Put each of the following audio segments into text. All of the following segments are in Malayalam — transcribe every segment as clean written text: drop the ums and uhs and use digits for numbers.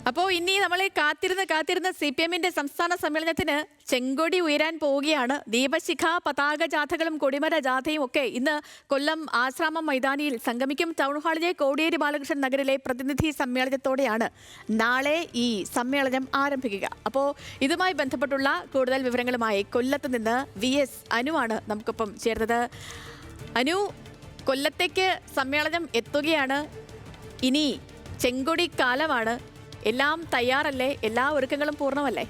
അപ്പോൾ ഇനി നമ്മൾ കാത്തിരുന്ന CPM-ന്റെ സംസ്ഥാന സമ്മേളനത്തിന് ചെങ്കൊടി ഉയരാൻ പോവുകയാണ്. ദീപശിഖ പതാക ജാഥകളും കൊടിമര ജാഥയും ഒക്കെ ഇന്ന് കൊല്ലം ആശ്രാമം മൈതാനിയിൽ സംഗമിക്കും. ടൗൺ ഹാളിലെ കോടിയേരി ബാലകൃഷ്ണൻ നഗറിലെ പ്രതിനിധി സമ്മേളനത്തോടെയാണ് നാളെ ഈ സമ്മേളനം ആരംഭിക്കുക. അപ്പോൾ ഇതുമായി ബന്ധപ്പെട്ടുള്ള കൂടുതൽ വിവരങ്ങളുമായി കൊല്ലത്ത് നിന്ന് VS അനുവാണ് നമുക്കൊപ്പം ചേർന്നത്. അനു, കൊല്ലത്തേക്ക് സമ്മേളനം എത്തുകയാണ്. ഇനി ചെങ്കൊടി കാലമാണ്. എല്ലാം തയ്യാറല്ലേ? എല്ലാ ഒരുക്കങ്ങളും പൂർണ്ണമല്ലേ?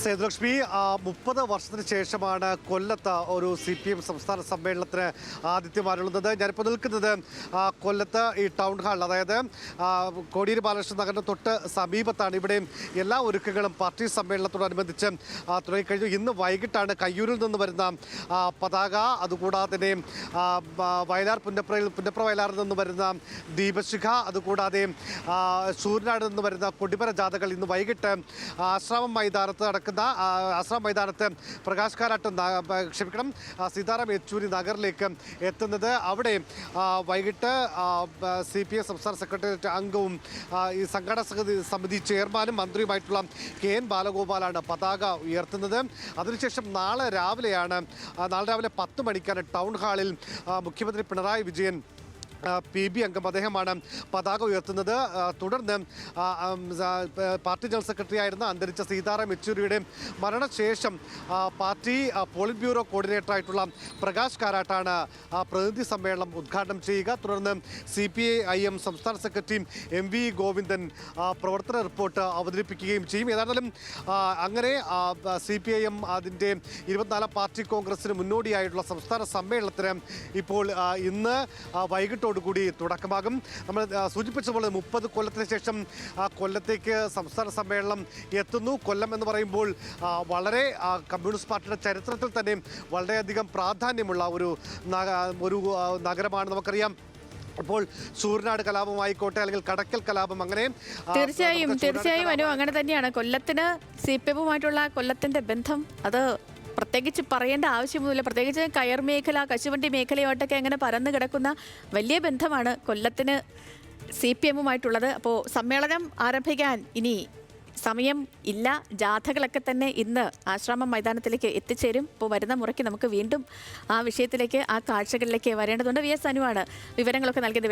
സേതുലക്ഷ്മി, 30 വർഷത്തിന് ശേഷമാണ് കൊല്ലത്ത് ഒരു CPM സംസ്ഥാന സമ്മേളനത്തിന് ആതിഥ്യമാരുള്ളത്. ഞാനിപ്പോൾ നിൽക്കുന്നത് കൊല്ലത്ത് ഈ ടൗൺ ഹാൾ, അതായത് കോടിയേരി ബാലകൃഷ്ണൻ നഗറിന് തൊട്ട് സമീപത്താണ്. ഇവിടെ എല്ലാ ഒരുക്കങ്ങളും പാർട്ടി സമ്മേളനത്തോടനുബന്ധിച്ച് തുടങ്ങിക്കഴിഞ്ഞു. ഇന്ന് വൈകിട്ടാണ് കയ്യൂരിൽ നിന്ന് വരുന്ന പതാക, അതുകൂടാതെ തന്നെ വയലാർ പുന്നപ്ര വയലാറിൽ നിന്ന് വരുന്ന ദീപശിഖ, അതുകൂടാതെ ശൂരനാട് നിന്ന് വരുന്ന കൊടിമര ജാഥകൾ ഇന്ന് വൈകിട്ട് ആശ്രാമം മൈതാനത്ത് പ്രകാശ് കാരാട്ട് സീതാറാം യെച്ചൂരി നഗറിലേക്ക് എത്തുന്നത്. അവിടെ വൈകിട്ട് CPM സംസ്ഥാന സെക്രട്ടേറിയറ്റ് അംഗവും ഈ സംഘാടക സമിതി ചെയർമാനും മന്ത്രിയുമായിട്ടുള്ള KN ബാലഗോപാലാണ് പതാക ഉയർത്തുന്നത്. അതിനുശേഷം നാളെ രാവിലെ 10 മണിക്കാണ് ടൗൺ ഹാളിൽ മുഖ്യമന്ത്രി പിണറായി വിജയൻ PB അംഗം അദ്ദേഹമാണ് പതാക ഉയർത്തുന്നത്. തുടർന്ന് പാർട്ടി ജനറൽ സെക്രട്ടറി ആയിരുന്ന അന്തരിച്ച സീതാറാം യെച്ചൂരിയുടെ മരണശേഷം പാർട്ടി പോളിറ്റ് ബ്യൂറോ കോർഡിനേറ്ററായിട്ടുള്ള പ്രകാശ് കാരാട്ടാണ് പ്രതിനിധി സമ്മേളനം ഉദ്ഘാടനം ചെയ്യുക. തുടർന്ന് CPIM സംസ്ഥാന സെക്രട്ടറി MV ഗോവിന്ദൻ പ്രവർത്തന റിപ്പോർട്ട് അവതരിപ്പിക്കുകയും ചെയ്യും. ഏതായാലും അങ്ങനെ CPIM അതിൻ്റെ 24 പാർട്ടി കോൺഗ്രസിന് മുന്നോടിയായിട്ടുള്ള സംസ്ഥാന സമ്മേളനത്തിന് ഇപ്പോൾ ഇന്ന് വൈകിട്ട് കൂടി തുടക്കമാകും. നമ്മൾ സൂചിപ്പിച്ചതുപോലെ 30 കൊല്ലത്തിന് ശേഷം കൊല്ലത്തേക്ക് സംസ്ഥാന സമ്മേളനം എത്തുന്നു. കൊല്ലം എന്ന് പറയുമ്പോൾ വളരെ കമ്മ്യൂണിസ്റ്റ് പാർട്ടിയുടെ ചരിത്രത്തിൽ തന്നെ വളരെയധികം പ്രാധാന്യമുള്ള ഒരു നഗരമാണ്. നമുക്കറിയാം, ഇപ്പോൾ ശൂരനാട് കലാപമായിക്കോട്ടെ, അല്ലെങ്കിൽ കടക്കൽ കലാപം, അങ്ങനെ തീർച്ചയായും അനു, അങ്ങനെ തന്നെയാണ്. കൊല്ലത്തിന് CPM-ഉമായിട്ടുള്ള കൊല്ലത്തിന്റെ ബന്ധം അത് പ്രത്യേകിച്ച് പറയേണ്ട ആവശ്യമൊന്നുമില്ല. പ്രത്യേകിച്ച് കയർ മേഖല, കശുവണ്ടി മേഖലയോട്ടൊക്കെ അങ്ങനെ പരന്നു കിടക്കുന്ന വലിയ ബന്ധമാണ് കൊല്ലത്തിന് CPM-ഉമായിട്ടുള്ളത്. അപ്പോൾ സമ്മേളനം ആരംഭിക്കാൻ ഇനി സമയം ഇല്ല. ജാഥകളൊക്കെ തന്നെ ഇന്ന് ആശ്രാമം മൈതാനത്തിലേക്ക് എത്തിച്ചേരും. ഇപ്പോൾ വരുന്ന മുറയ്ക്ക് നമുക്ക് വീണ്ടും ആ വിഷയത്തിലേക്ക്, ആ കാഴ്ചകളിലേക്ക് വരേണ്ടതുണ്ട്. VS അനുവാണ് വിവരങ്ങളൊക്കെ നൽകിയത്.